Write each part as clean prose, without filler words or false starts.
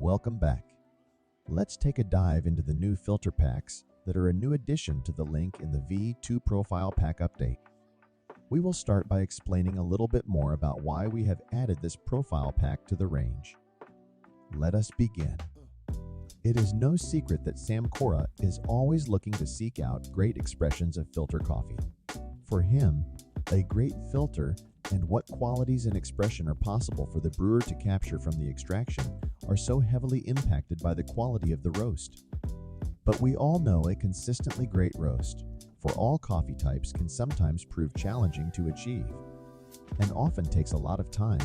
Welcome back. Let's take a dive into the new filter packs that are a new addition to the link in the V2 Profile Pack update. We will start by explaining a little bit more about why we have added this profile pack to the range. Let us begin. It is no secret that Sam Cora is always looking to seek out great expressions of filter coffee. For him, a great filter and what qualities and expression are possible for the brewer to capture from the extraction are so heavily impacted by the quality of the roast. But we all know a consistently great roast for all coffee types can sometimes prove challenging to achieve, and often takes a lot of time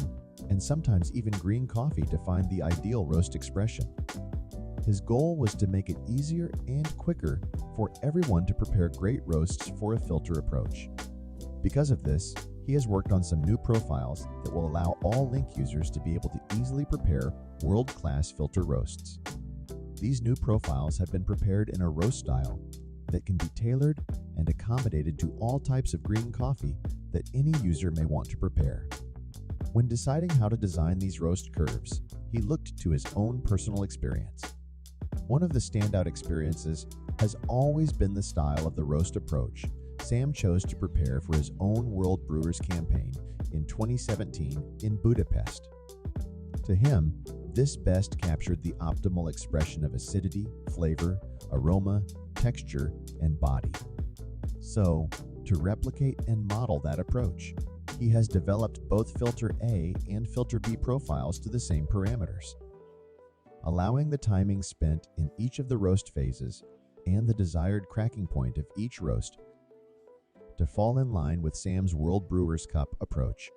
and sometimes even green coffee to find the ideal roast expression. His goal was to make it easier and quicker for everyone to prepare great roasts for a filter approach. Because of this, he has worked on some new profiles that will allow all Link users to be able to easily prepare world-class filter roasts. These new profiles have been prepared in a roast style that can be tailored and accommodated to all types of green coffee that any user may want to prepare. When deciding how to design these roast curves, he looked to his own personal experience. One of the standout experiences has always been the style of the roast approach Sam chose to prepare for his own World Brewers campaign in 2017 in Budapest. To him, this best captured the optimal expression of acidity, flavor, aroma, texture, and body. So, to replicate and model that approach, he has developed both Filter A and Filter B profiles to the same parameters, allowing the timing spent in each of the roast phases and the desired cracking point of each roast to fall in line with Sam's World Brewers Cup approach.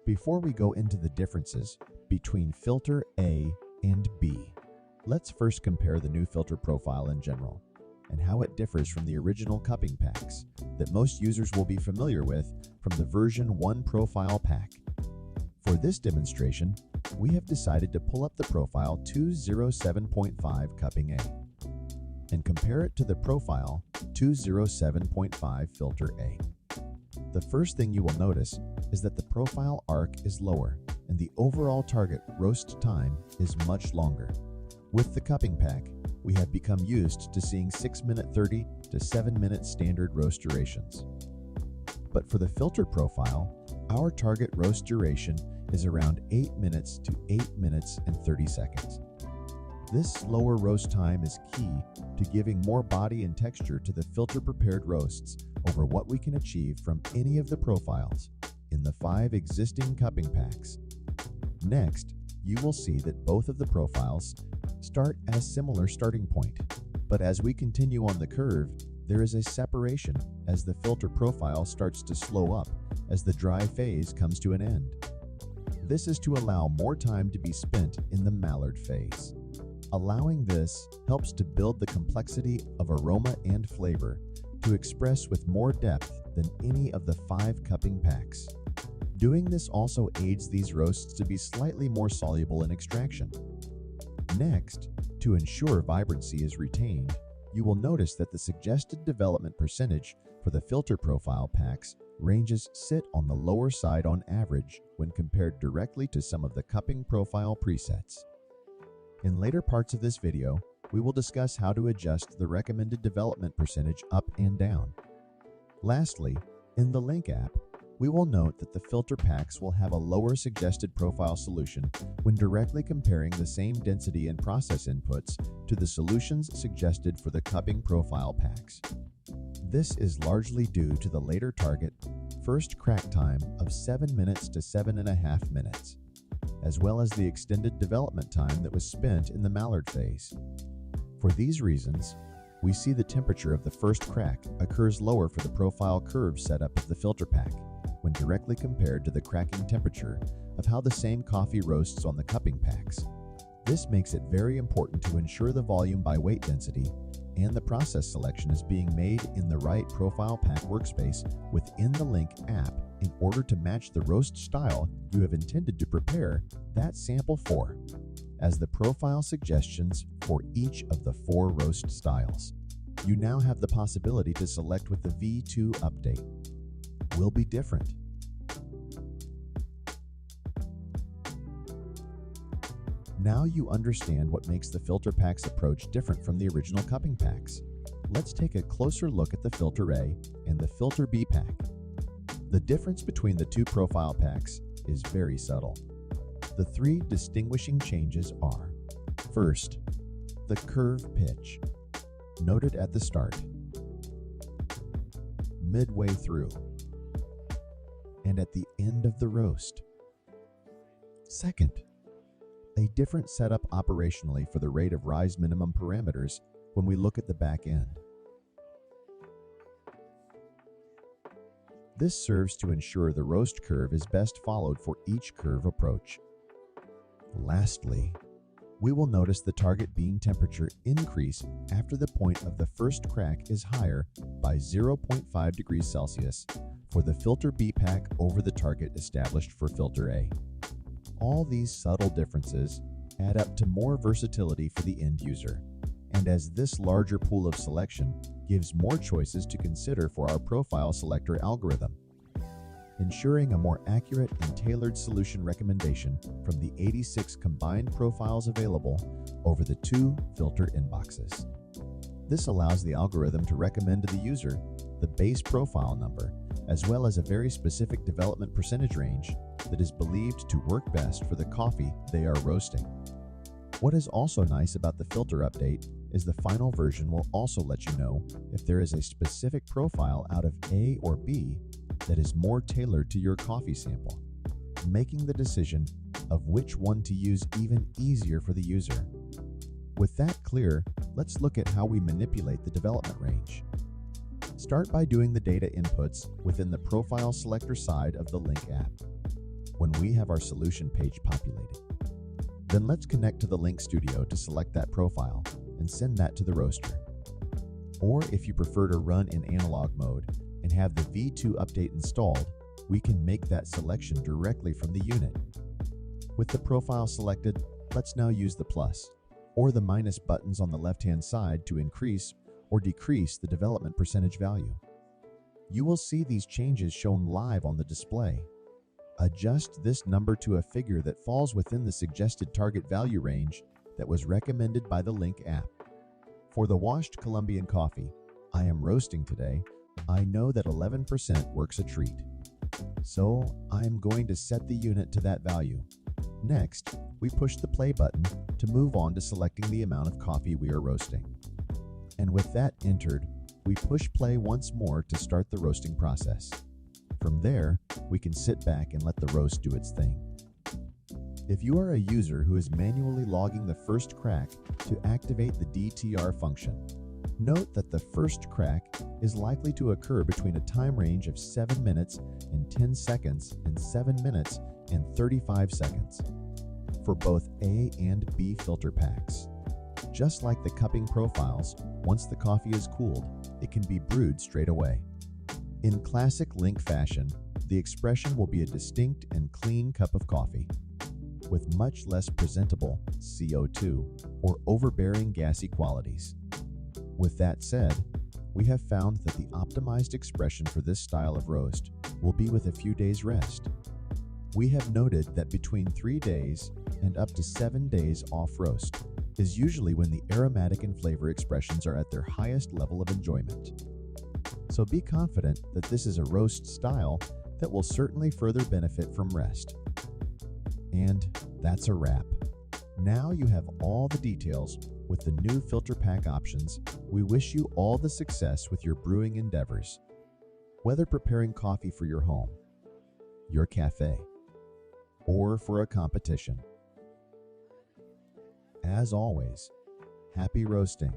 Before we go into the differences between Filter A and B, let's first compare the new filter profile in general and how it differs from the original cupping packs that most users will be familiar with from the version 1 profile pack. For this demonstration, we have decided to pull up the profile 207.5 cupping A and compare it to the profile 207.5 filter A. The first thing you will notice is that the profile arc is lower and the overall target roast time is much longer. With the cupping pack, we have become used to seeing 6-minute 30 to 7-minute standard roast durations. But for the filter profile, our target roast duration is around 8 minutes to 8 minutes and 30 seconds. This slower roast time is key to giving more body and texture to the filter-prepared roasts over what we can achieve from any of the profiles in the 5 existing cupping packs. Next, you will see that both of the profiles start at a similar starting point, but as we continue on the curve, there is a separation as the filter profile starts to slow up as the dry phase comes to an end. This is to allow more time to be spent in the Maillard phase. Allowing this helps to build the complexity of aroma and flavor to express with more depth than any of the 5 cupping packs. Doing this also aids these roasts to be slightly more soluble in extraction. Next, to ensure vibrancy is retained, you will notice that the suggested development percentage for the filter profile packs ranges sit on the lower side on average when compared directly to some of the cupping profile presets. In later parts of this video, we will discuss how to adjust the recommended development percentage up and down. Lastly, in the Link app, we will note that the filter packs will have a lower suggested profile solution when directly comparing the same density and process inputs to the solutions suggested for the cupping profile packs. This is largely due to the later target first crack time of 7 minutes to 7.5 minutes, as well as the extended development time that was spent in the Maillard phase. For these reasons, we see the temperature of the first crack occurs lower for the profile curve setup of the filter pack when directly compared to the cracking temperature of how the same coffee roasts on the cupping packs. This makes it very important to ensure the volume by weight density and the process selection is being made in the right profile pack workspace within the Link app in order to match the roast style you have intended to prepare that sample for, as the profile suggestions for each of the 4 roast styles. You now have the possibility to select with the V2 update. Will be different. Now you understand what makes the Filter Pack's approach different from the original cupping packs. Let's take a closer look at the Filter A and the Filter B pack. The difference between the two profile packs is very subtle. The three distinguishing changes are: first, the curve pitch, noted at the start, midway through, and at the end of the roast. Second, a different setup operationally for the rate of rise minimum parameters when we look at the back end. This serves to ensure the roast curve is best followed for each curve approach. Lastly, we will notice the target bean temperature increase after the point of the first crack is higher by 0.5 degrees Celsius for the Filter B pack over the target established for Filter A. All these subtle differences add up to more versatility for the end user, and as this larger pool of selection gives more choices to consider for our profile selector algorithm, ensuring a more accurate and tailored solution recommendation from the 86 combined profiles available over the two filter inboxes. This allows the algorithm to recommend to the user the base profile number, as well as a very specific development percentage range that is believed to work best for the coffee they are roasting. What is also nice about the filter update is the final version will also let you know if there is a specific profile out of A or B that is more tailored to your coffee sample, making the decision of which one to use even easier for the user. With that clear, let's look at how we manipulate the development range. Start by doing the data inputs within the profile selector side of the Link app when we have our solution page populated. Then let's connect to the Link Studio to select that profile and send that to the roaster. Or if you prefer to run in analog mode and have the V2 update installed, we can make that selection directly from the unit. With the profile selected, let's now use the plus or the minus buttons on the left-hand side to increase or decrease the development percentage value. You will see these changes shown live on the display. Adjust this number to a figure that falls within the suggested target value range that was recommended by the Link app. For the washed Colombian coffee I am roasting today, I know that 11% works a treat. So I'm going to set the unit to that value. Next, we push the play button to move on to selecting the amount of coffee we are roasting. And with that entered, we push play once more to start the roasting process. From there, we can sit back and let the roast do its thing. If you are a user who is manually logging the first crack to activate the DTR function, note that the first crack is likely to occur between a time range of 7 minutes and 10 seconds and 7 minutes and 35 seconds for both A and B filter packs. Just like the cupping profiles, once the coffee is cooled, it can be brewed straight away. In classic Link fashion, the expression will be a distinct and clean cup of coffee, with much less presentable CO2 or overbearing gassy qualities. With that said, we have found that the optimized expression for this style of roast will be with a few days rest. We have noted that between 3 days and up to 7 days off roast is usually when the aromatic and flavor expressions are at their highest level of enjoyment. So be confident that this is a roast style that will certainly further benefit from rest. And that's a wrap. Now you have all the details with the new filter pack options. We wish you all the success with your brewing endeavors, whether preparing coffee for your home, your cafe, or for a competition. As always, happy roasting.